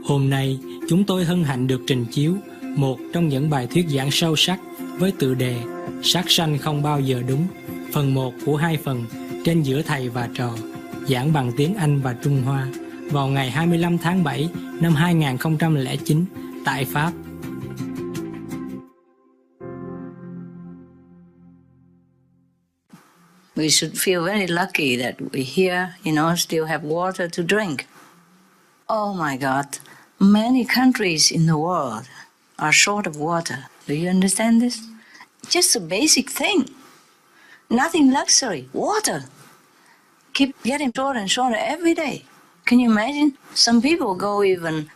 Hôm nay, chúng tôi hân hạnh được trình chiếu một trong những bài thuyết giảng sâu sắc với tựa đề Sát sanh không bao giờ đúng, phần 1 của 2 phần trên giữa thầy và trò, giảng bằng tiếng Anh và Trung Hoa vào ngày 25 tháng 7 năm 2009 tại Pháp. We should feel very lucky that we here, still have water to drink. Oh my God, many countries in the world are short of water. Do you understand this? Just a basic thing. Nothing luxury. Water. Keep getting shorter and shorter every day. Can you imagine? Some people go even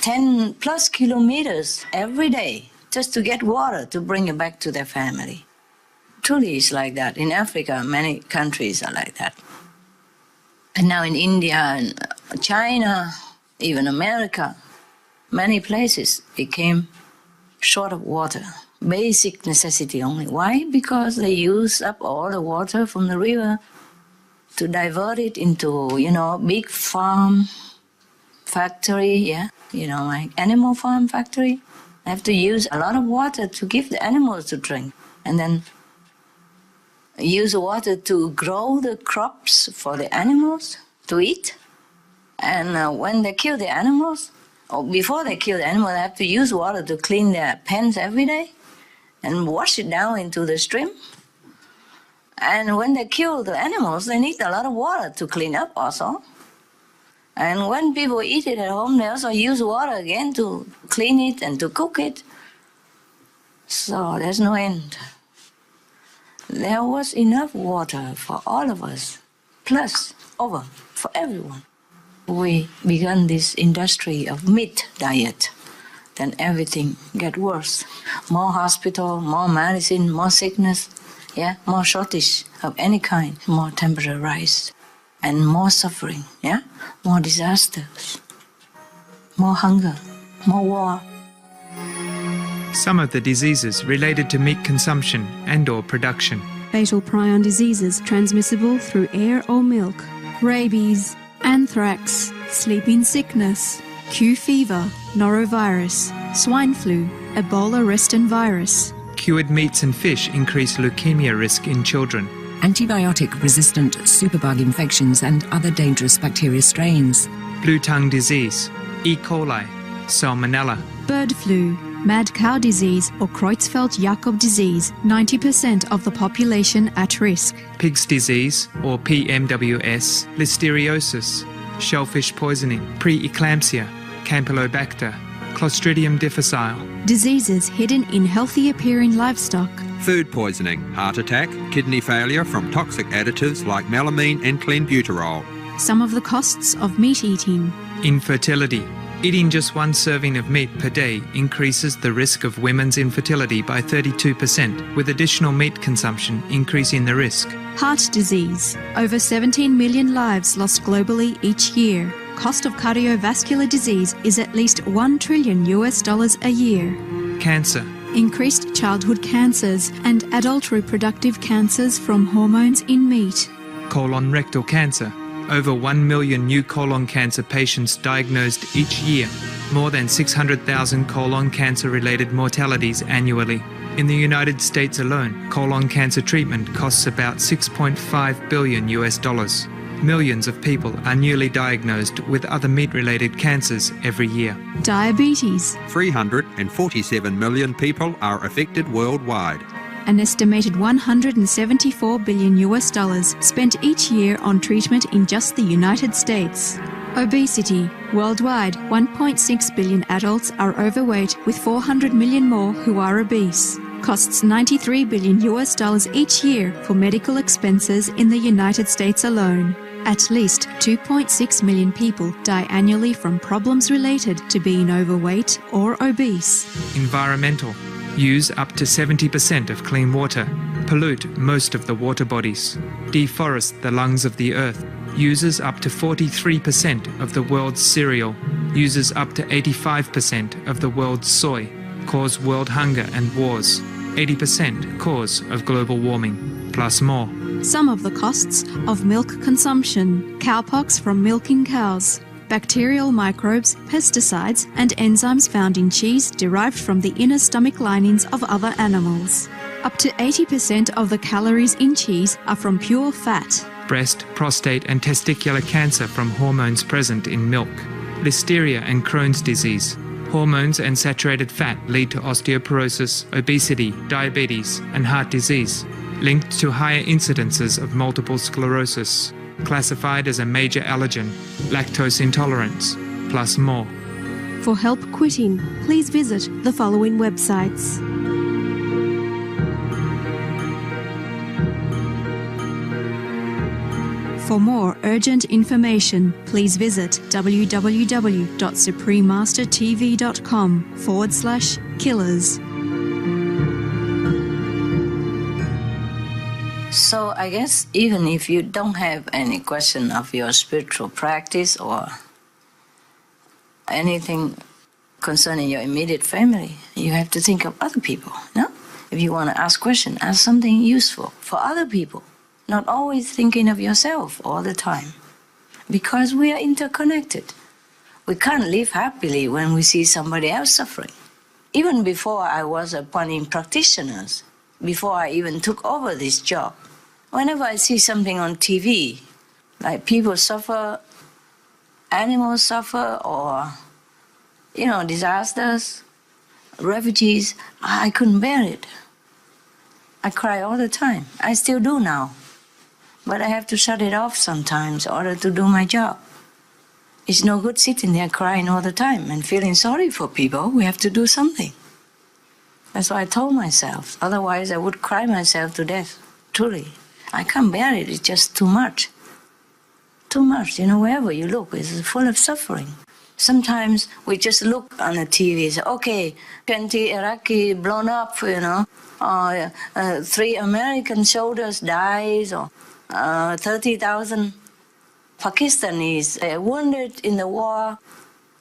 10 plus kilometers every day just to get water to bring it back to their family. Truly it's like that. In Africa, many countries are like that. And now in India and China, even America, many places became short of water. Basic necessity only. Why? Because they use up all the water from the river to divert it into, big farm factory, like animal farm factory. They have to use a lot of water to give the animals to drink. And then use water to grow the crops for the animals to eat. And when they kill the animals, or before they kill the animals, they have to use water to clean their pens every day and wash it down into the stream. And when they kill the animals, they need a lot of water to clean up also. And when people eat it at home, they also use water again to clean it and to cook it. So there's no end. There was enough water for all of us, plus over for everyone. We began this industry of meat diet. Then everything get worse. More hospital, more medicine, more sickness, more shortage of any kind, more temperature rise, and more suffering, more disasters, more hunger, more war. Some of the diseases related to meat consumption and/or production. Fatal prion diseases transmissible through air or milk. Rabies, anthrax, sleeping sickness, Q fever, norovirus, swine flu, Ebola resistant virus. Cured meats and fish increase leukemia risk in children. Antibiotic-resistant superbug infections and other dangerous bacteria strains. Blue tongue disease, E. coli, Salmonella. Bird flu, mad cow disease or Creutzfeldt-Jakob disease, 90% of the population at risk. Pig's disease or PMWS, Listeriosis, shellfish poisoning, preeclampsia, Campylobacter, Clostridium difficile. Diseases hidden in healthy appearing livestock. Food poisoning, heart attack, kidney failure from toxic additives like melamine and clenbuterol. Some of the costs of meat eating. Infertility. Eating just one serving of meat per day increases the risk of women's infertility by 32%, with additional meat consumption increasing the risk. Heart disease. Over 17 million lives lost globally each year. Cost of cardiovascular disease is at least $1 trillion a year. Cancer. Increased childhood cancers and adult reproductive cancers from hormones in meat. Colon rectal cancer. Over 1 million new colon cancer patients diagnosed each year. More than 600,000 colon cancer-related mortalities annually. In the United States alone, colon cancer treatment costs about $6.5 billion. Millions of people are newly diagnosed with other meat-related cancers every year. Diabetes. 347 million people are affected worldwide. An estimated $174 billion spent each year on treatment in just the United States. Obesity. Worldwide, 1.6 billion adults are overweight, with 400 million more who are obese. Costs $93 billion each year for medical expenses in the United States alone. At least 2.6 million people die annually from problems related to being overweight or obese. Environmental. Use up to 70% of clean water. Pollute most of the water bodies. Deforest the lungs of the earth. Uses up to 43% of the world's cereal. Uses up to 85% of the world's soy. Cause world hunger and wars. 80% cause of global warming, plus more. Some of the costs of milk consumption. Cowpox from milking cows. bacterial microbes, pesticides, and enzymes found in cheese derived from the inner stomach linings of other animals. Up to 80% of the calories in cheese are from pure fat. Breast, prostate, and testicular cancer from hormones present in milk. Listeria and Crohn's disease. Hormones and saturated fat lead to osteoporosis, obesity, diabetes, and heart disease, linked to higher incidences of multiple sclerosis, classified as a major allergen, lactose intolerance, plus more. For help quitting, please visit the following websites. For more urgent information, please visit www.suprememastertv.com/killers. So I guess even if you don't have any question of your spiritual practice or anything concerning your immediate family, you have to think of other people, no? If you want to ask questions, ask something useful for other people. Not always thinking of yourself all the time. Because we are interconnected. We can't live happily when we see somebody else suffering. Even before I was appointing practitioners, before I even took over this job, whenever I see something on TV, like people suffer, animals suffer, or, disasters, refugees, I couldn't bear it. I cry all the time. I still do now. But I have to shut it off sometimes in order to do my job. It's no good sitting there crying all the time and feeling sorry for people. We have to do something. That's what I told myself. Otherwise, I would cry myself to death. Truly. I can't bear it. It's just too much. Too much. Wherever you look, it's full of suffering. Sometimes we just look on the TV and say, okay, 20 Iraqi blown up, or 3 American soldiers dies, or 30,000 Pakistanis wounded in the war,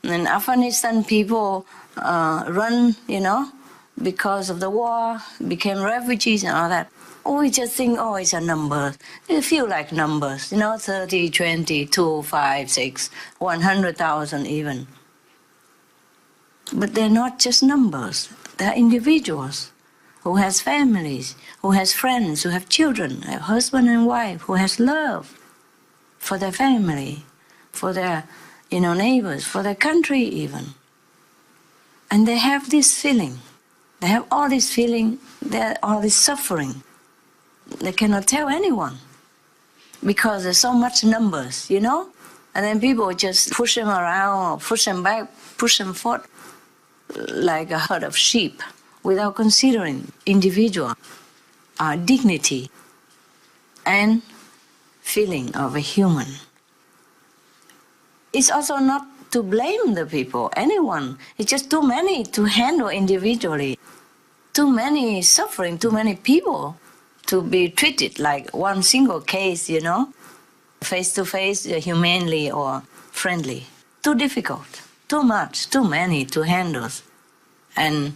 and Afghanistan people run, because of the war, became refugees and all that. We just think, it's a number. They feel like numbers, 30, 20, 2, 5, 6, 100,000 even. But they're not just numbers. They're individuals who has families, who has friends, who have children, a husband and wife, who has love for their family, for their, neighbors, for their country even. And they have this feeling. They have all this feeling, all this suffering. They cannot tell anyone because there's so much numbers, And then people just push them around, or push them back, push them forth like a herd of sheep, without considering individual dignity and feeling of a human. It's also not to blame the people, anyone. It's just too many to handle individually. Too many suffering, too many people to be treated like one single case, face to face, humanely or friendly. Too difficult, too much, too many to handle. And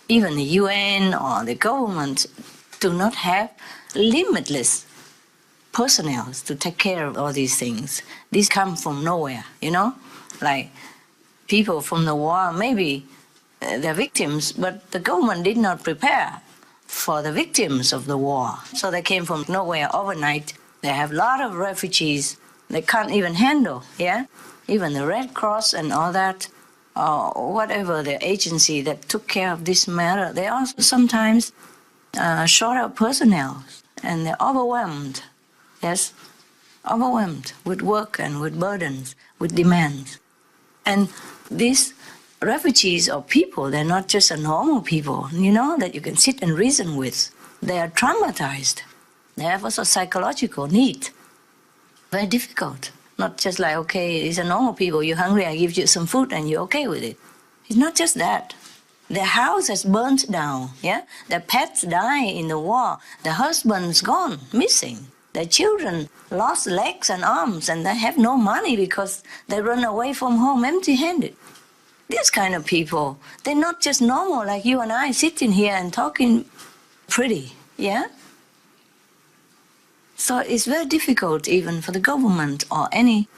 even the UN or the government do not have limitless personnel to take care of all these things. These come from nowhere, Like people from the war, maybe they're victims, but the government did not prepare for the victims of the war. So they came from nowhere overnight. They have a lot of refugees they can't even handle, Even the Red Cross and all that, or whatever the agency that took care of this matter, they also sometimes short of personnel, and they're overwhelmed, overwhelmed with work and with burdens, with demands. And these refugees or people, they're not just a normal people, that you can sit and reason with. They are traumatized. They have also psychological need. Very difficult. Not just like, okay, it's a normal people, you're hungry, I give you some food and you're okay with it. It's not just that. Their house has burnt down, Their pets die in the war. Their husband's gone, missing. Their children lost legs and arms, and they have no money because they run away from home empty-handed. These kind of people, they're not just normal like you and I sitting here and talking pretty, So it's very difficult even for the government or any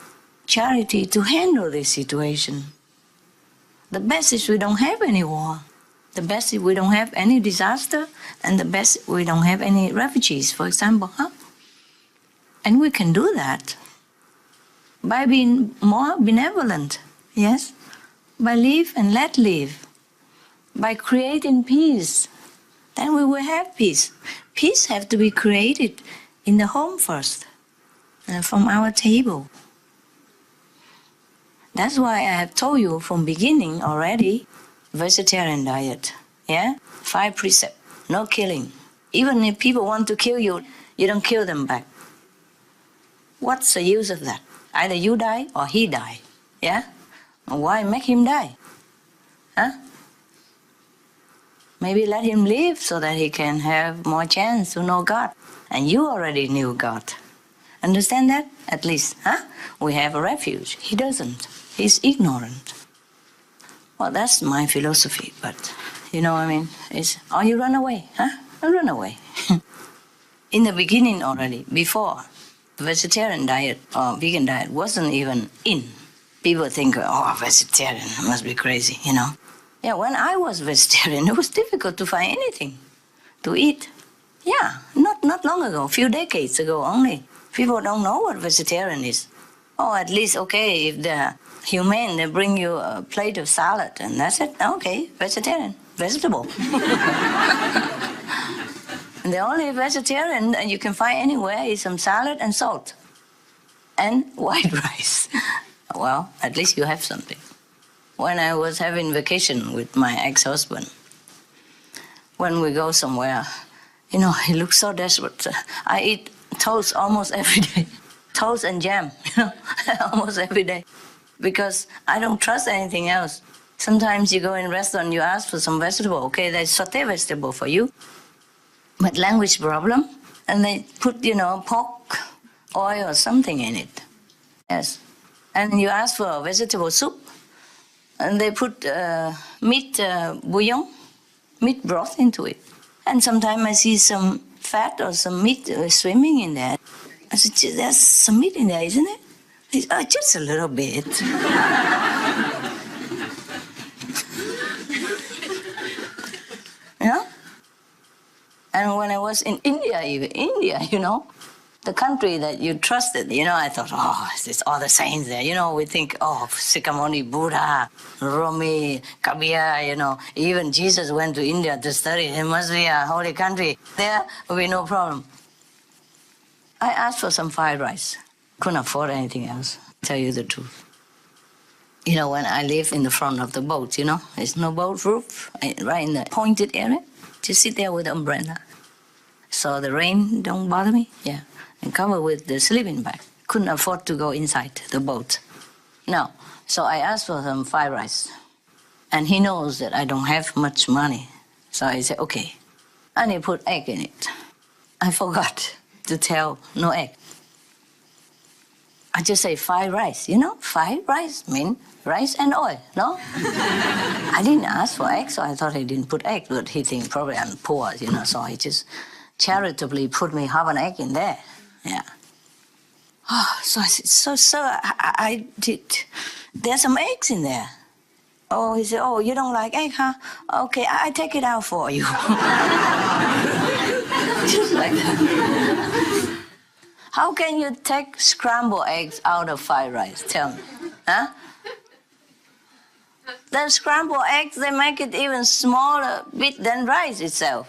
charity to handle this situation. The best is we don't have any war. The best is we don't have any disaster, and the best we don't have any refugees, for example. And we can do that by being more benevolent, yes? By live and let live, by creating peace. Then we will have peace. Peace has to be created in the home first, from our table. That's why I have told you from beginning already, vegetarian diet, yeah? 5 precepts, no killing. Even if people want to kill you, you don't kill them back. What's the use of that? Either you die or he die, yeah? Why make him die? Huh? Maybe let him live so that he can have more chance to know God. And you already knew God. Understand that? At least, huh? We have a refuge. He doesn't. He's ignorant. Well, that's my philosophy, but you know what I mean? It's, oh, you run away, huh? Run away. In the beginning already, before, vegetarian diet or vegan diet wasn't even in. People think, oh, vegetarian, must be crazy, you know? Yeah, when I was vegetarian, it was difficult to find anything to eat. Yeah, not long ago, a few decades ago only. People don't know what vegetarian is. Oh, at least, okay, if they're humane, they bring you a plate of salad, and that's it. Okay, vegetarian, vegetable. And the only vegetarian that you can find anywhere is some salad and salt and white rice. Well, at least you have something. When I was having vacation with my ex-husband, when we go somewhere, you know, he looks so desperate. I eat toast almost every day. Toast and jam, you know, almost every day. Because I don't trust anything else. Sometimes you go in a restaurant, you ask for some vegetable. Okay, they saute vegetable for you. But language problem, and they put, you know, pork, oil or something in it. Yes. And you ask for a vegetable soup, and they put meat bouillon, meat broth into it. And sometimes I see some fat or some meat swimming in there. I said, there's some meat in there, isn't it? He said, oh, just a little bit. You know? And when I was in India, you know, the country that you trusted, you know, I thought, oh, it's all the saints there. You know, we think, oh, Sikhamuni, Buddha, Rumi, Kabir, you know, even Jesus went to India to study. It must be a holy country. There will be no problem. I asked for some fried rice. Couldn't afford anything else, tell you the truth. You know, when I live in the front of the boat, you know, there's no boat roof, right in the pointed area. Just sit there with the umbrella. So the rain don't bother me, yeah. And cover with the sleeping bag. Couldn't afford to go inside the boat. No, so I asked for some fried rice. And he knows that I don't have much money. So I said, okay. And he put egg in it. I forgot to tell no egg. I just say fried rice, you know? Fried rice means rice and oil, no? I didn't ask for egg, so I thought he didn't put egg, but he think probably I'm poor, you know, so he just charitably put me half an egg in there, yeah. Oh, so I said, so sir, I did, there's some eggs in there. Oh, he said, oh, you don't like egg, huh? Okay, I take it out for you. Just like that. How can you take scrambled eggs out of fried rice? Tell me, huh? Then scrambled eggs, they make it even smaller bit than rice itself.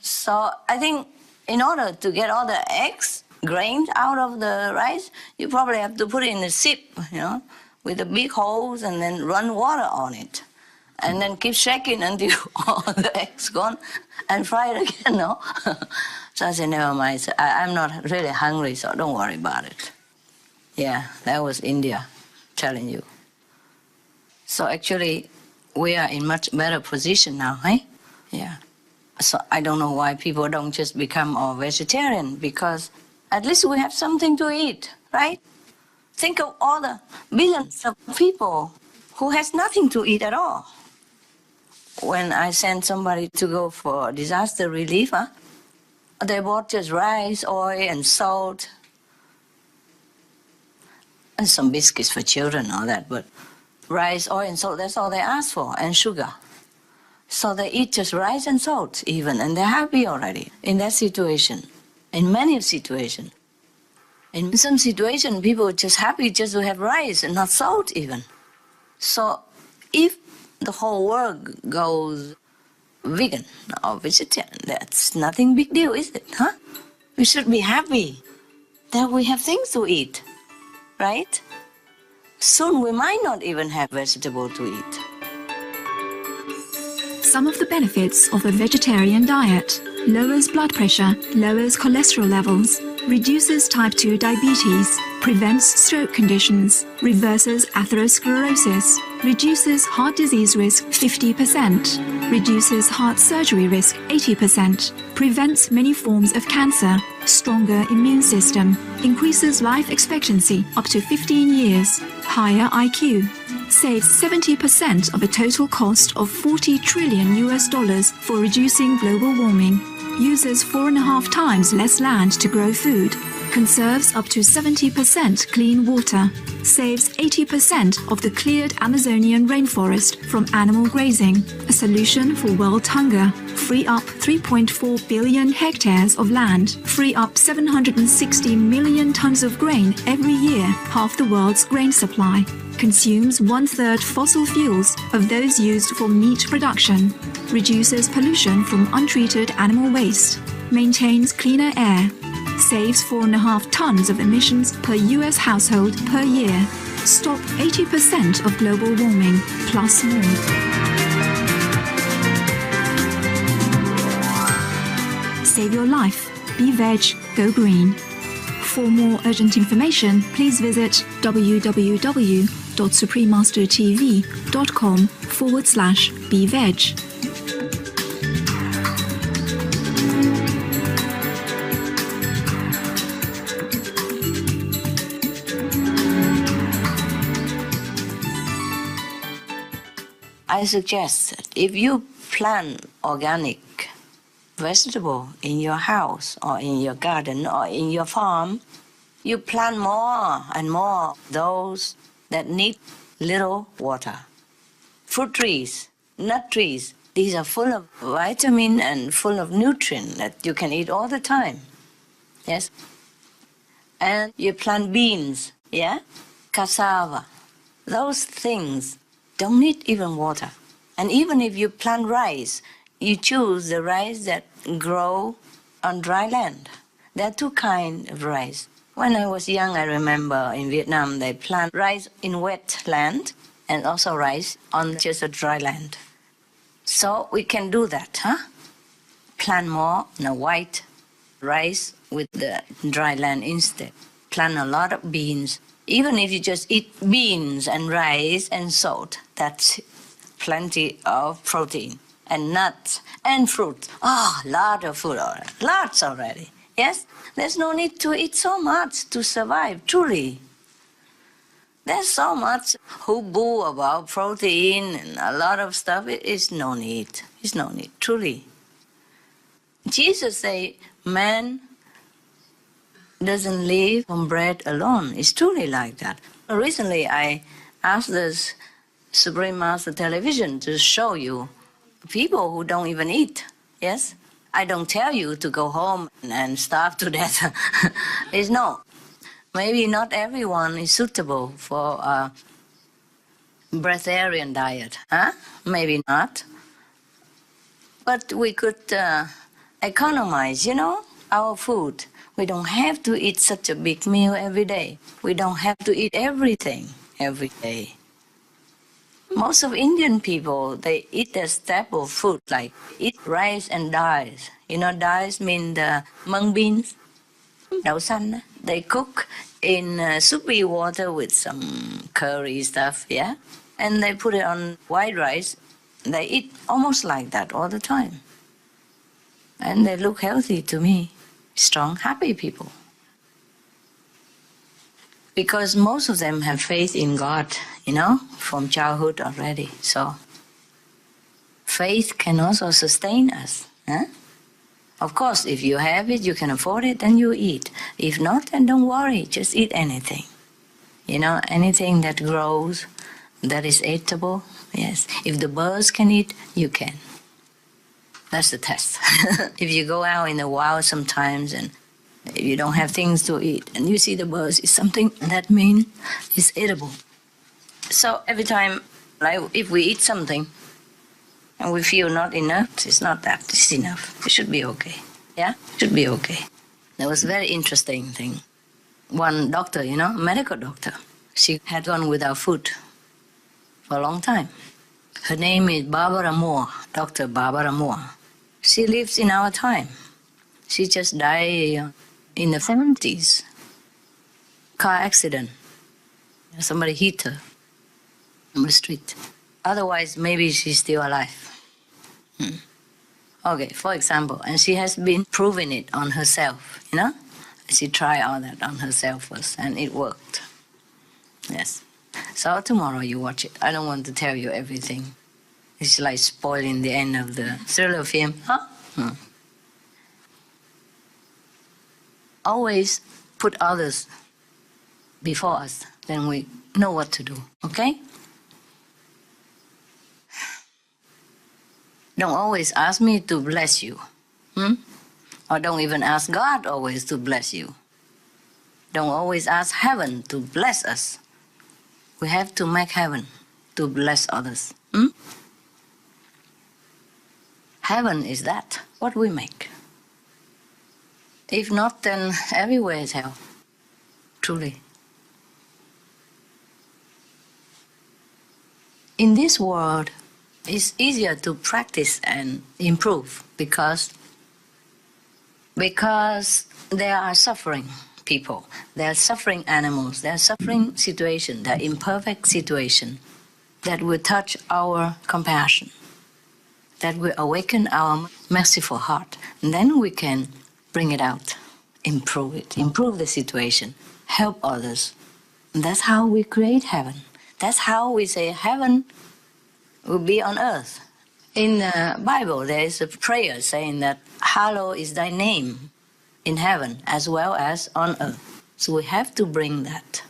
So I think in order to get all the eggs, grains out of the rice, you probably have to put it in a sieve, you know, with the big holes and then run water on it. And then keep shaking until all the eggs gone and fry it again, no? So I said, never mind, I'm not really hungry, so don't worry about it. Yeah, that was India, telling you. So actually, we are in much better position now, eh? Yeah. So I don't know why people don't just become all vegetarian, because at least we have something to eat, right? Think of all the billions of people who has nothing to eat at all. When I send somebody to go for disaster relief, they bought just rice, oil, and salt. and some biscuits for children, all that, but rice, oil, and salt, that's all they ask for, and sugar. So they eat just rice and salt even, and they're happy already in that situation, in many situations. In some situations, people are just happy just to have rice and not salt even. So if the whole world goes vegan or vegetarian, that's nothing big deal, is it? Huh? We should be happy that we have things to eat, right? Soon we might not even have vegetable to eat. Some of the benefits of a vegetarian diet: lowers blood pressure, lowers cholesterol levels, reduces type 2 diabetes, prevents stroke conditions, reverses atherosclerosis, reduces heart disease risk 50%, reduces heart surgery risk 80%, prevents many forms of cancer, stronger immune system, increases life expectancy up to 15 years, higher IQ, saves 70% of a total cost of $40 trillion for reducing global warming, uses 4.5 times less land to grow food, conserves up to 70% clean water, saves 80% of the cleared Amazonian rainforest from animal grazing, a solution for world hunger, free up 3.4 billion hectares of land, free up 760 million tons of grain every year, half the world's grain supply, consumes 1/3 fossil fuels of those used for meat production, reduces pollution from untreated animal waste, maintains cleaner air, saves 4.5 tons of emissions per US household per year, stop 80% of global warming, plus more. Save your life. Be veg, go green. For more urgent information, please visit www.suprememastertv.com/be-veg. I suggest that if you plant organic vegetable in your house or in your garden or in your farm, you plant more and more those that need little water. Fruit trees, nut trees, these are full of vitamin and full of nutrient that you can eat all the time. Yes? And you plant beans, yeah? Cassava. Those things don't need even water. And even if you plant rice, you choose the rice that grow on dry land. There are two kinds of rice. When I was young, I remember in Vietnam, they plant rice in wet land and also rice on just a dry land. So we can do that, huh? Plant more white rice with the dry land instead. Plant a lot of beans. Even if you just eat beans and rice and salt, that's plenty of protein. And nuts and fruit. Lot of food already. Lots already. Yes? There's no need to eat so much to survive, truly. There's so much hoopoo about protein and a lot of stuff. It is no need. It's no need, truly. Jesus said, man doesn't live on bread alone. It's truly like that. Recently, I asked the Supreme Master Television to show you people who don't even eat. Yes? I don't tell you to go home and starve to death. It's no. Maybe not everyone is suitable for a breatharian diet. Huh? Maybe not. But we could economize, our food. We don't have to eat such a big meal every day. We don't have to eat everything every day. Most of Indian people, they eat their staple food, like eat rice and dals. Dals mean the mung beans, đậu xanh. They cook in soupy water with some curry stuff, yeah? And they put it on white rice. They eat almost like that all the time. And they look healthy to me. Strong, happy people. Because most of them have faith in God, from childhood already. So faith can also sustain us. Huh? Of course, if you have it, you can afford it, then you eat. If not, then don't worry, just eat anything. You know, anything that grows, that is eatable, yes. If the birds can eat, you can. That's the test. If you go out in the wild sometimes and if you don't have things to eat and you see the birds, it's something that means it's eatable. So every time, like if we eat something and we feel not enough, it's not that, it's enough. It should be okay. Yeah, it should be okay. That was a very interesting thing. One doctor, you know, medical doctor, she had gone without food for a long time. Her name is Barbara Moore, Dr. Barbara Moore. She lives in our time. She just died in the 70s. Car accident. Somebody hit her on the street. Otherwise, maybe she's still alive. Okay, for example, and she has been proving it on herself, you know? She tried all that on herself first, and it worked. Yes. So tomorrow you watch it. I don't want to tell you everything. It's like spoiling the end of the thriller film. Huh? Always put others before us, then we know what to do, okay? Don't always ask me to bless you. Or don't even ask God always to bless you. Don't always ask heaven to bless us. We have to make heaven to bless others. Heaven is that, what we make. If not, then everywhere is hell. Truly. In this world, it's easier to practice and improve because there are suffering people, there are suffering animals, there are suffering situations, there are imperfect situations that will touch our compassion, that will awaken our merciful heart. And then we can bring it out, improve it, improve the situation, help others. And that's how we create heaven. That's how we say heaven will be on earth. In the Bible, there is a prayer saying that, hallowed is thy name in heaven as well as on earth. So we have to bring that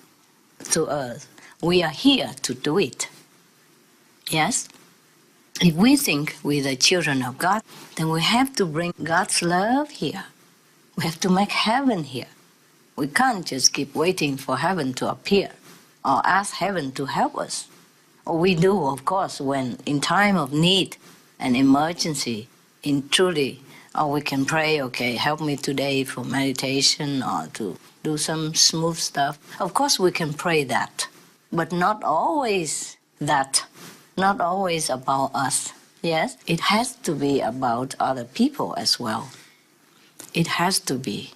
to earth. We are here to do it. Yes? If we think we're the children of God, then we have to bring God's love here. We have to make heaven here. We can't just keep waiting for heaven to appear or ask heaven to help us. Or we do, of course, when in time of need and emergency, in truly, or we can pray, okay, help me today for meditation or to do some smooth stuff. Of course, we can pray that, but not always that, not always about us. Yes, it has to be about other people as well. It has to be.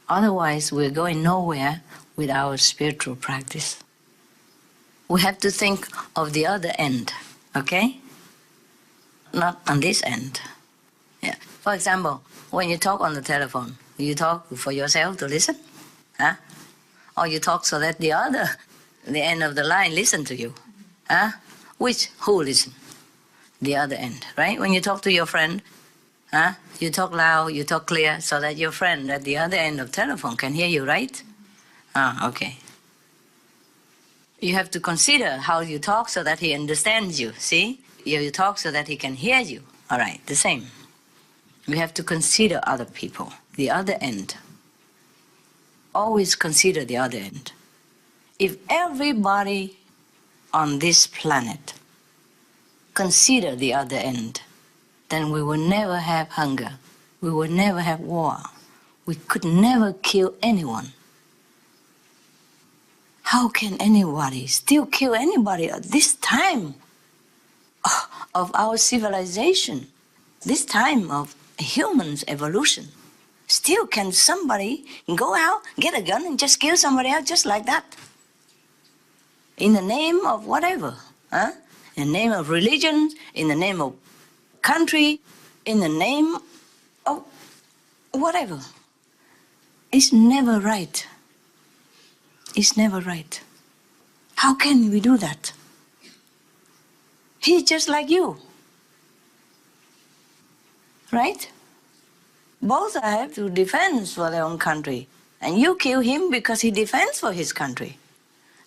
Otherwise, we're going nowhere with our spiritual practice. We have to think of the other end, okay? Not on this end. Yeah. For example, when you talk on the telephone, you talk for yourself to listen, huh? Or you talk so that the end of the line listen to you, huh? Who listen? The other end, right? When you talk to your friend, huh? You talk loud, you talk clear, so that your friend at the other end of the telephone can hear you, right? Okay. You have to consider how you talk so that he understands you, see? You talk so that he can hear you. All right, the same. We have to consider other people, the other end. Always consider the other end. If everybody on this planet consider the other end, then we will never have hunger. We will never have war. We could never kill anyone. How can anybody still kill anybody at this time of our civilization, this time of humans' evolution? Still can somebody go out, get a gun and just kill somebody else just like that? In the name of whatever, huh? In the name of religion, in the name of country, in the name of whatever. It's never right. It's never right. How can we do that? He's just like you. Right? Both have to defend for their own country. And you kill him because he defends for his country.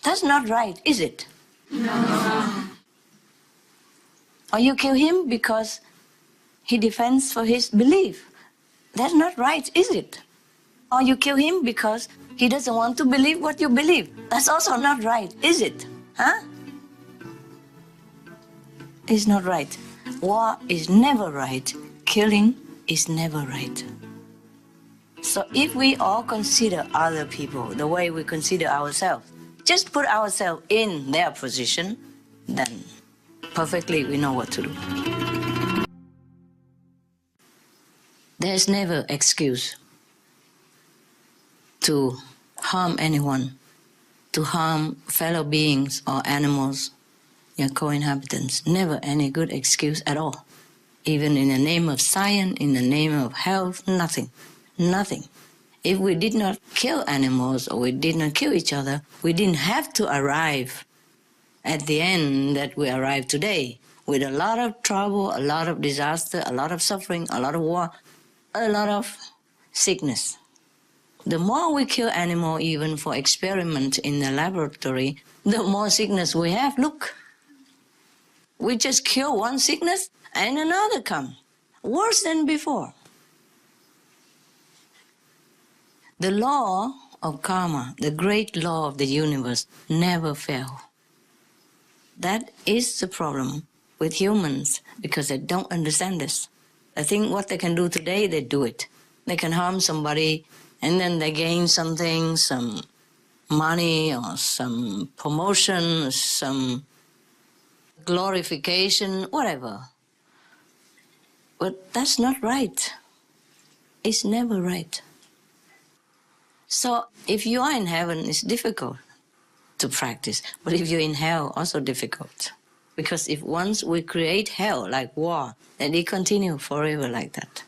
That's not right, is it? Or you kill him because he defends for his belief. That's not right, is it? Or you kill him because he doesn't want to believe what you believe. That's also not right, is it? Huh? It's not right. War is never right. Killing is never right. So if we all consider other people the way we consider ourselves, just put ourselves in their position, then perfectly we know what to do. There's never excuse to harm anyone, to harm fellow beings or animals, your co-inhabitants. Never any good excuse at all. Even in the name of science, in the name of health, nothing. Nothing. If we did not kill animals or we did not kill each other, we didn't have to arrive at the end that we arrive today, with a lot of trouble, a lot of disaster, a lot of suffering, a lot of war, a lot of sickness. The more we kill animals, even for experiment in the laboratory, the more sickness we have. Look, we just kill one sickness and another comes, worse than before. The law of karma, the great law of the universe, never fails. That is the problem with humans, because they don't understand this. I think what they can do today, they do it. They can harm somebody, and then they gain something, some money or some promotion, some glorification, whatever. But that's not right. It's never right. So if you are in heaven, it's difficult to practice. But if you're in hell, also difficult. Because if once we create hell, like war, then it continues forever like that.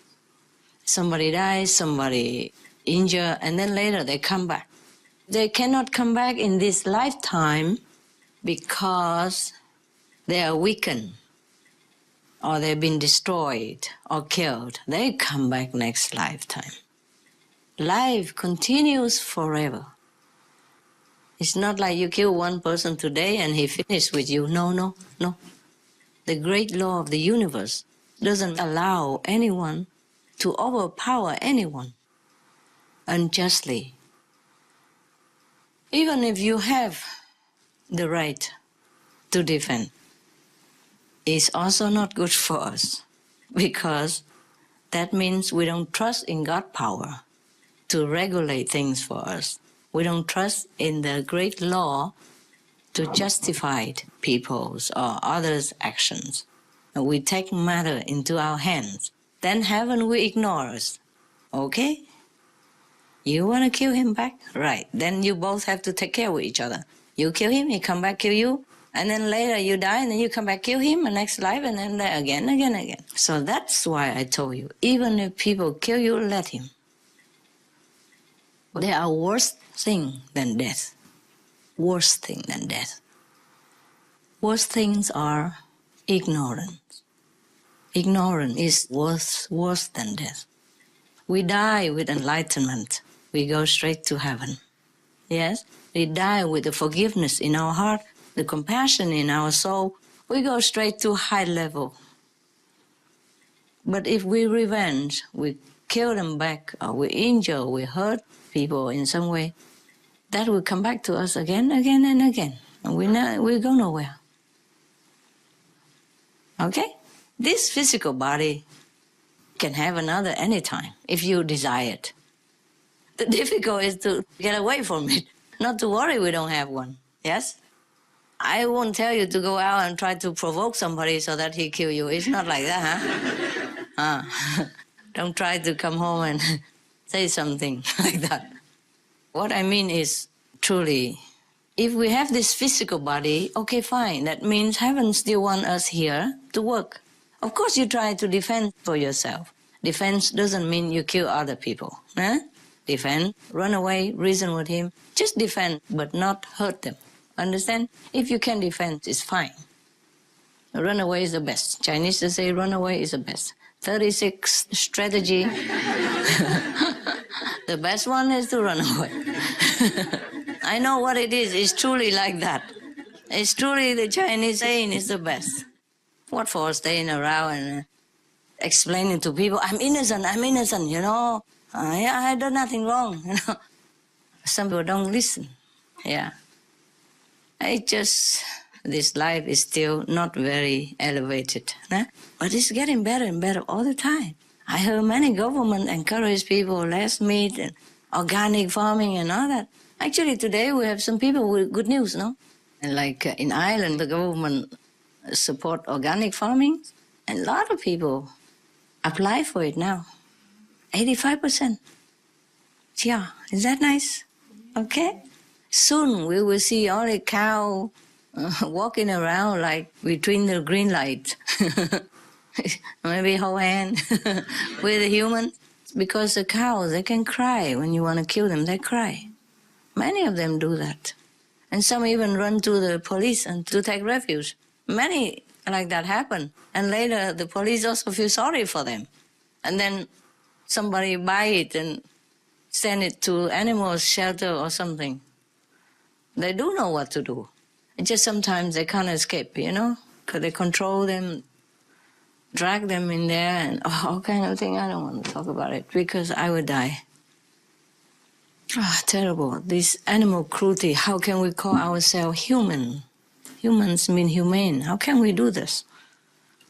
Somebody dies, somebody injured, and then later they come back. They cannot come back in this lifetime because they are weakened, or they've been destroyed or killed. They come back next lifetime. Life continues forever. It's not like you kill one person today and he finished with you. No, no, no. The great law of the universe doesn't allow anyone to overpower anyone unjustly. Even if you have the right to defend, it's also not good for us, because that means we don't trust in God's power to regulate things for us. We don't trust in the great law to justify people's or others' actions. And we take matter into our hands. Then heaven will ignore us. Okay? You want to kill him back? Right. Then you both have to take care of each other. You kill him, he come back, kill you. And then later you die, and then you come back, kill him, and next life, and then again. So that's why I told you, even if people kill you, let him. There are worse things than death. Worse thing than death. Worst things are ignorance. Ignorance is worse than death. We die with enlightenment. We go straight to heaven. Yes? We die with the forgiveness in our heart, the compassion in our soul. We go straight to high level. But if we revenge, we kill them back, or we injure, or we hurt people in some way, that will come back to us again and again. And we go nowhere. Okay? This physical body can have another anytime, if you desire it. The difficult is to get away from it. Not to worry we don't have one. Yes? I won't tell you to go out and try to provoke somebody so that he kill you. It's not like that, huh? Don't try to come home and say something like that. What I mean is, truly, if we have this physical body, okay, fine. That means heaven still wants us here to work. Of course, you try to defend for yourself. Defense doesn't mean you kill other people. Huh? Defend, run away, reason with him. Just defend, but not hurt them. Understand? If you can defend, it's fine. Run away is the best. Chinese say run away is the best. 36 strategy. The best one is to run away. I know what it is. It's truly like that. It's truly the Chinese saying is the best. What for staying around and explaining to people, I'm innocent, you know. Yeah, I done nothing wrong, you know. Some people don't listen. Yeah. This life is still not very elevated. But it's getting better and better all the time. I heard many governments encourage people, less meat and organic farming and all that. Actually, today we have some people with good news, no? And like in Ireland, the government support organic farming, and a lot of people apply for it now. 85%. Yeah, is that nice? Okay. Soon we will see only cow walking around like between the green light. Maybe whole hand with a human. Because the cows, they can cry when you want to kill them, they cry. Many of them do that. And some even run to the police and to take refuge. Many like that happen. And later the police also feel sorry for them. And then somebody buy it and send it to animal shelter or something. They do know what to do. It's just sometimes they can't escape, you know, because they control them, drag them in there, and all kind of thing. I don't want to talk about it because I would die. Terrible. This animal cruelty. How can we call ourselves human? Humans mean humane. How can we do this?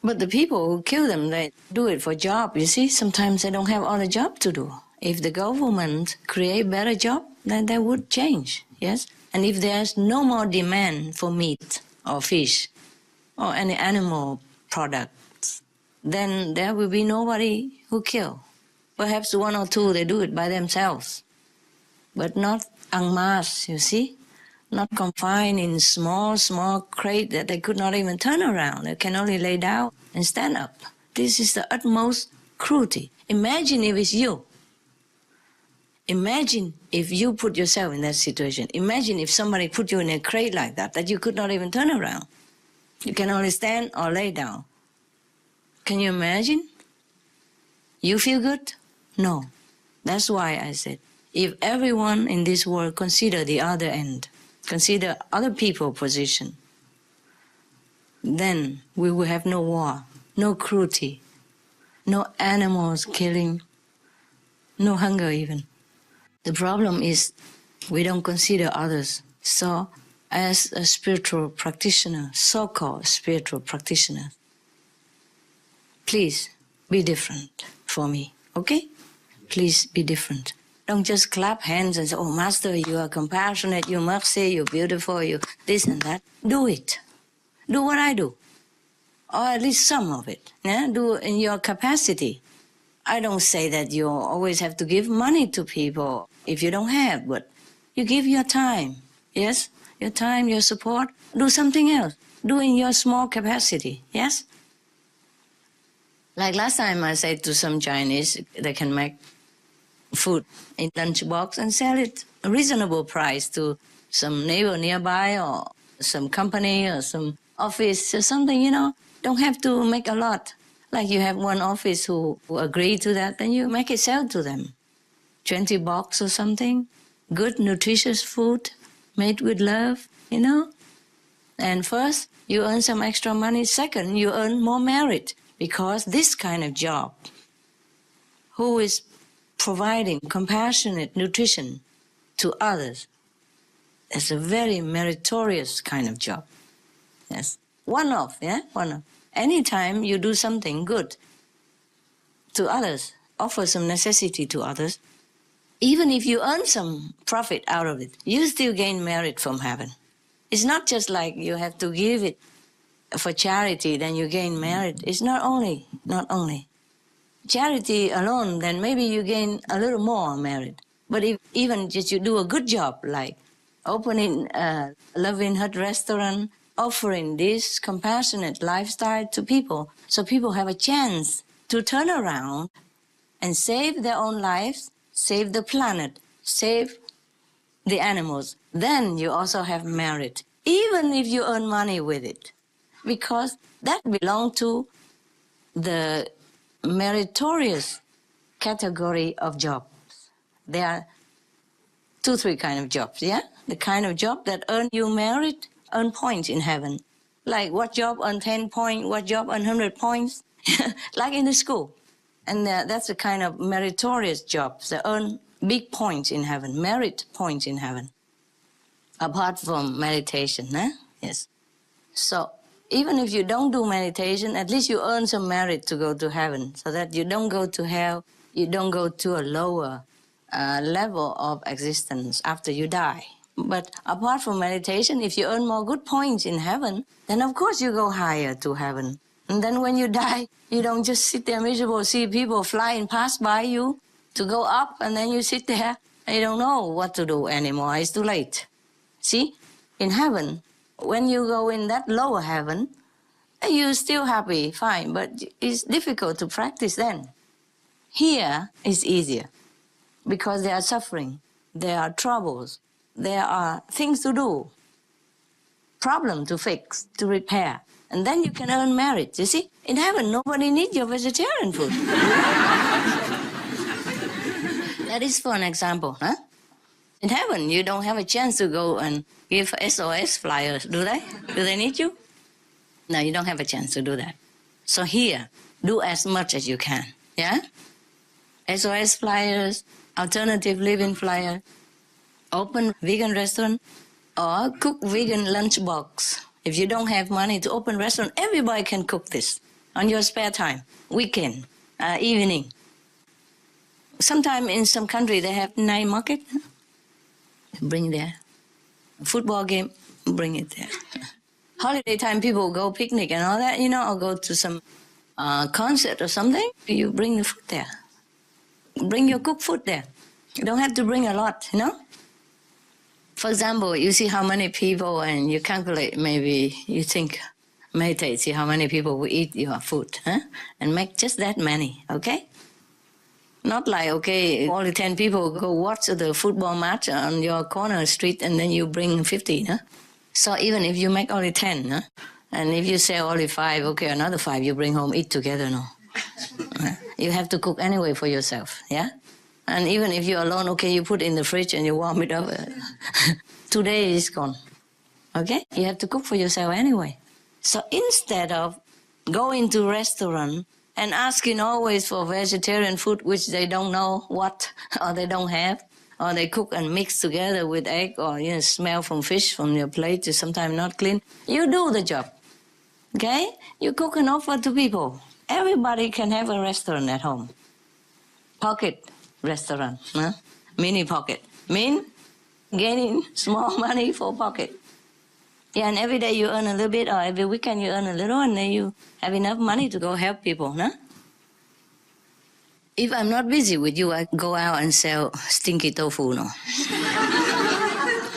But the people who kill them, they do it for job. You see, sometimes they don't have other job to do. If the government create better job, then they would change. Yes. And if there's no more demand for meat or fish or any animal products, then there will be nobody who kill. Perhaps one or two, they do it by themselves, but not en masse, you see? Not confined in small crate that they could not even turn around. They can only lay down and stand up. This is the utmost cruelty. Imagine if it's you. Imagine if you put yourself in that situation. Imagine if somebody put you in a crate like that you could not even turn around. You can only stand or lay down. Can you imagine? You feel good? No. That's why I said, if everyone in this world consider the other end, consider other people's position, then we will have no war, no cruelty, no animals killing, no hunger even. The problem is we don't consider others. So as a spiritual practitioner, so-called spiritual practitioner, please be different for me, okay? Please be different. Don't just clap hands and say, oh, Master, you are compassionate, you mercy, you're beautiful, you this and that. Do it. Do what I do. Or at least some of it. Yeah? Do in your capacity. I don't say that you always have to give money to people if you don't have, but you give your time. Yes? Your time, your support. Do something else. Do in your small capacity. Yes? Like last time I said to some Chinese, they can make food in lunchbox and sell it a reasonable price to some neighbor nearby or some company or some office or something, you know. Don't have to make a lot. Like you have one office who agree to that, then you make it sell to them. 20 bucks or something. Good, nutritious food made with love, you know. And first, you earn some extra money. Second, you earn more merit because this kind of job, who is providing compassionate nutrition to others, is a very meritorious kind of job. Yes. One of. Anytime you do something good to others, offer some necessity to others, even if you earn some profit out of it, you still gain merit from heaven. It's not just like you have to give it for charity, then you gain merit. It's not only. Charity alone, then maybe you gain a little more merit. But if even just you do a good job, like opening a loving hut restaurant, offering this compassionate lifestyle to people, so people have a chance to turn around and save their own lives, save the planet, save the animals, then you also have merit, even if you earn money with it, because that belongs to the meritorious category of jobs. They are 2, 3 kind of jobs, yeah? The kind of job that earn you merit, earn points in heaven. Like what job earn 10 points, what job earn 100 points, like in the school. And that's the kind of meritorious jobs that earn big points in heaven, merit points in heaven. Apart from meditation, yes. So even if you don't do meditation, at least you earn some merit to go to heaven, so that you don't go to hell, you don't go to a lower level of existence after you die. But apart from meditation, if you earn more good points in heaven, then of course you go higher to heaven. And then when you die, you don't just sit there miserable, see people flying past by you to go up, and then you sit there and you don't know what to do anymore. It's too late. See, in heaven, when you go in that lower heaven, you're still happy, fine, but it's difficult to practice then. Here is easier because there are suffering, there are troubles, there are things to do, problem to fix, to repair. And then you can earn merit. You see, in heaven, nobody needs your vegetarian food. That is for an example, huh? In heaven, you don't have a chance to go and give SOS flyers, do they? Do they need you? No, you don't have a chance to do that. So here, do as much as you can, yeah? SOS flyers, alternative living flyer, open vegan restaurant, or cook vegan lunchbox. If you don't have money to open restaurant, everybody can cook this on your spare time, weekend, evening. Sometime in some country they have night market. Bring there. Football game, bring it there. Holiday time, people go picnic and all that, you know, or go to some concert or something. You bring the food there. Bring your cooked food there. You don't have to bring a lot, you know. For example, you see how many people, and you calculate, maybe you think, meditate, see how many people will eat your food, huh? And make just that many, okay? Not like, okay, only 10 people go watch the football match on your corner street and then you bring 50, huh? So even if you make only 10, huh? And if you sell only 5, okay, another 5 you bring home, eat together, no? You have to cook anyway for yourself, yeah? And even if you're alone, okay, you put it in the fridge and you warm it up. Today is gone, okay? You have to cook for yourself anyway. So instead of going to restaurant and asking always for vegetarian food, which they don't know what, or they don't have, or they cook and mix together with egg, or, you know, smell from fish from your plate is sometimes not clean, you do the job, okay? You cook and offer to people. Everybody can have a restaurant at home. Pocket restaurant, huh? Mini pocket. Mean gaining small money for pocket. Yeah, and every day you earn a little bit, or every weekend you earn a little, and then you have enough money to go help people, huh? If I'm not busy with you, I go out and sell stinky tofu, no?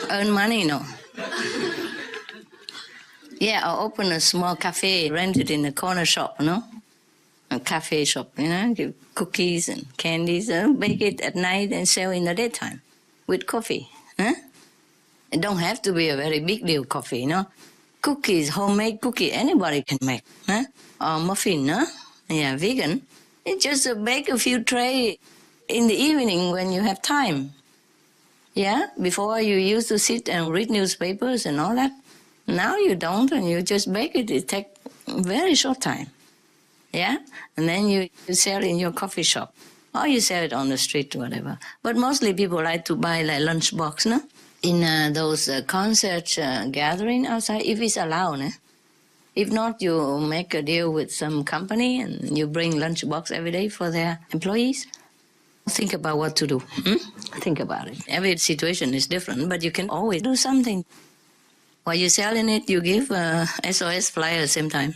Earn money, no? Yeah, I'll open a small cafe, rent it in a corner shop, no? A cafe shop, you know, give cookies and candies, bake it at night and sell in the daytime with coffee, huh? It don't have to be a very big deal coffee, you know. Cookies, homemade cookie, anybody can make, huh? Or muffin, huh? Yeah, vegan. You just bake a few tray in the evening when you have time. Yeah, before you used to sit and read newspapers and all that. Now you don't, and you just bake it. It takes a very short time. Yeah, and then you sell it in your coffee shop, or you sell it on the street, whatever. But mostly people like to buy like lunchbox, no? In those concert gathering outside, if it's allowed, eh? If not, you make a deal with some company and you bring lunchbox every day for their employees. Think about what to do. Think about it. Every situation is different, but you can always do something. While you're selling it, you give SOS flyer at the same time.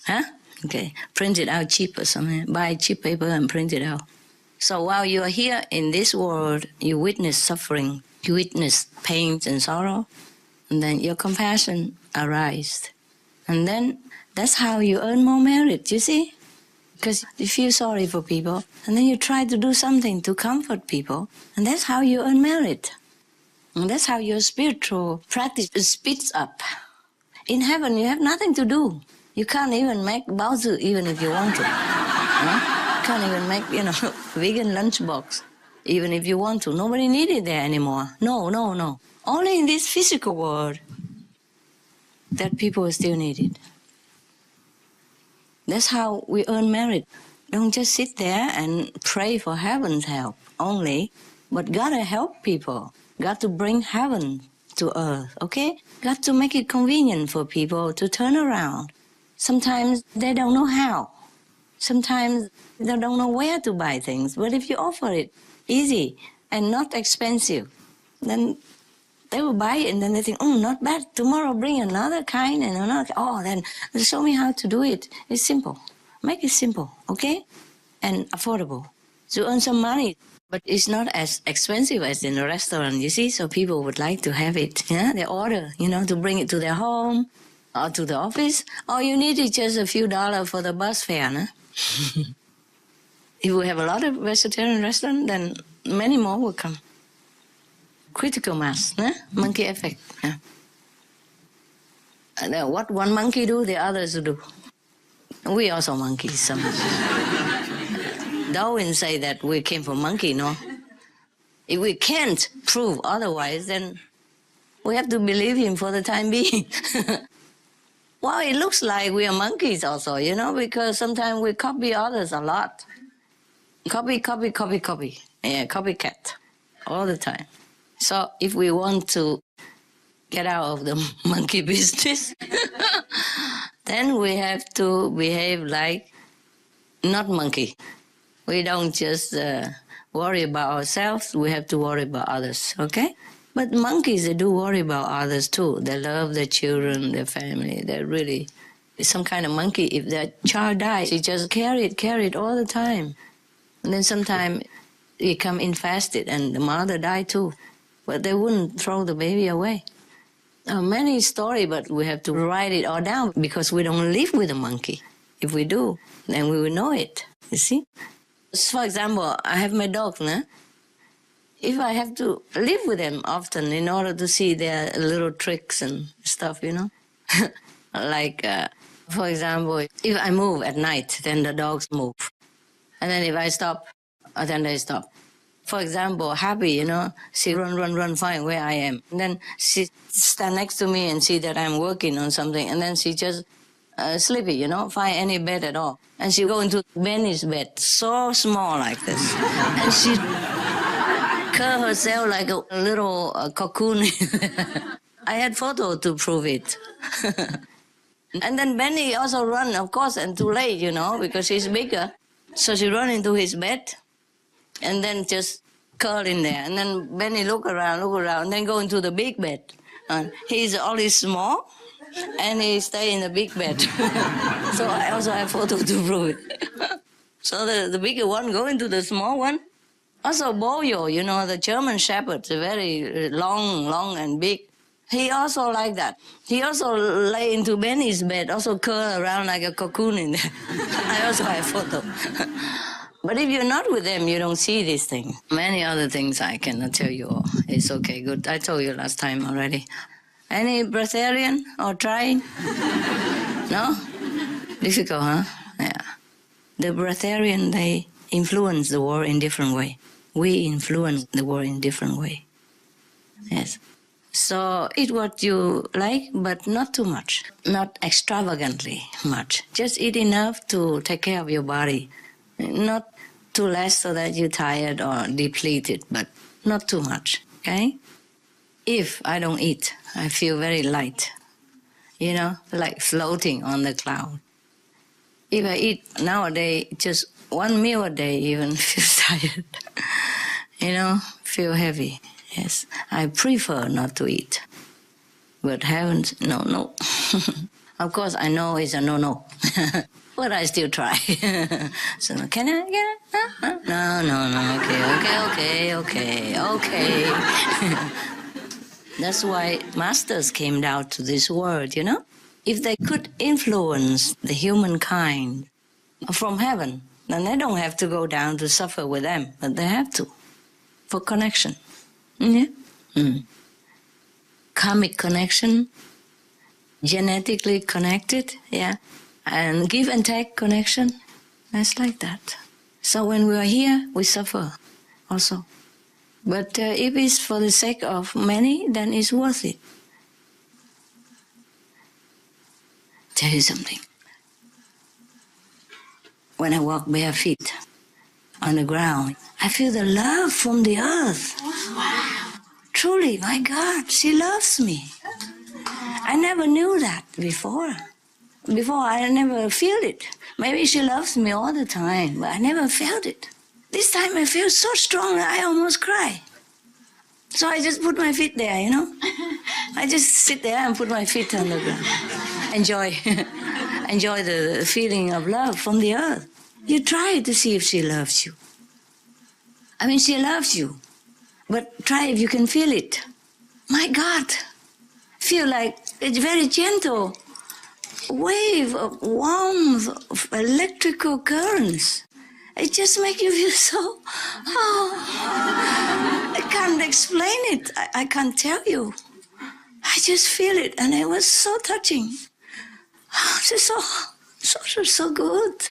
Huh? Okay. Print it out cheap or something. Buy cheap paper and print it out. So while you are here in this world, you witness suffering, you witness pain and sorrow, and then your compassion arises. And then that's how you earn more merit, you see? Because you feel sorry for people, and then you try to do something to comfort people, and that's how you earn merit. And that's how your spiritual practice speeds up. In heaven, you have nothing to do. You can't even make baozi even if you want to. You can't even make, vegan lunchbox. even if you want to. Nobody needs it there anymore. No, no, no. Only in this physical world that people still need it. That's how we earn merit. Don't just sit there and pray for heaven's help only, but gotta help people. Got to bring heaven to earth, okay? Got to make it convenient for people to turn around. Sometimes they don't know how. Sometimes they don't know where to buy things. But if you offer it easy and not expensive, then they will buy it and then they think, oh, not bad. Tomorrow bring another kind and another. Oh, then show me how to do it. It's simple. Make it simple, okay? And affordable. To earn some money. But it's not as expensive as in a restaurant, you see? So people would like to have it. Yeah? They order, to bring it to their home or to the office. All you need is just a few dollars for the bus fare, no? If we have a lot of vegetarian restaurants, then many more will come. Critical mass, no? Monkey effect. Yeah. And what one monkey do, the others do. We also monkeys sometimes. Darwin say that we came from monkey, no? If we can't prove otherwise, then we have to believe him for the time being. Well, it looks like we are monkeys also, because sometimes we copy others a lot. Copy. Yeah, copycat all the time. So if we want to get out of the monkey business, then we have to behave like not monkey. We don't just worry about ourselves, we have to worry about others, okay? But monkeys, they do worry about others too. They love their children, their family. They're really some kind of monkey. If their child dies, they just carry it all the time. And then sometimes they come infested and the mother died too. But they wouldn't throw the baby away. Many stories, but we have to write it all down because we don't live with a monkey. If we do, then we will know it, you see? For example, I have my dog, no? If I have to live with them often in order to see their little tricks and stuff, like, for example, if I move at night, then the dogs move. And then if I stop, then they stop. For example, Happy, she run, find where I am. And then she stand next to me and see that I'm working on something. And then she just sleepy, find any bed at all. And she go into Benny's bed, so small like this. And she curl herself like a little cocoon. I had photo to prove it. And then Benny also run, of course, and too late, because he's bigger. So she run into his bed and then just curl in there. And then Benny look around, and then go into the big bed. He's only small, and he stay in the big bed. So I also have photo to prove it. So the bigger one go into the small one. Also Boyo, the German Shepherd, very long and big. He also like that. He also lay into Benny's bed, also curl around like a cocoon in there. I also have photo. But if you're not with them, you don't see these things. Many other things I cannot tell you all. It's okay, good. I told you last time already. Any breatharian or trying? No? Difficult, huh? Yeah. The breatharian, they influence the world in different way. We influence the world in different way. Yes. So eat what you like, but not too much. Not extravagantly much. Just eat enough to take care of your body. Not too less so that you're tired or depleted, but not too much, okay? If I don't eat, I feel very light, like floating on the cloud. If I eat nowadays, just one meal a day, even feel tired, feel heavy. Yes, I prefer not to eat, but haven't, no. Of course, I know it's a no. But I still try. So, can I get it? No. Okay. That's why masters came down to this world, If they could influence the humankind from heaven, then they don't have to go down to suffer with them, but they have to, for connection. Yeah? Karmic connection, genetically connected, yeah, and give and take connection. That's like that. So when we are here, we suffer also. But if it's for the sake of many, then it's worth it. Tell you something. When I walk bare feet on the ground, I feel the love from the earth. Wow. Truly, my God, she loves me. I never knew that before. Before, I never feel it. Maybe she loves me all the time, but I never felt it. This time I feel so strong I almost cry. So I just put my feet there, you know. I just sit there and put my feet on the ground. Enjoy the feeling of love from the earth. You try to see if she loves you. I mean, she loves you, but try if you can feel it. My God, feel like a very gentle wave of warmth, of electrical currents. It just makes you feel so, I can't explain it. I can't tell you. I just feel it, and it was so touching. It's so good.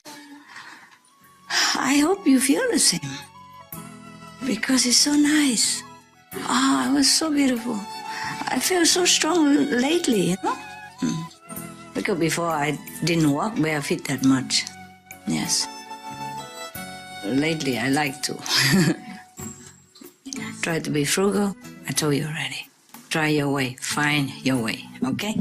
I hope you feel the same, because it's so nice. It was so beautiful. I feel so strong lately, you know? Because before I didn't walk bare feet that much. Yes. Lately I like to. Try to be frugal. I told you already. Try your way. Find your way. Okay?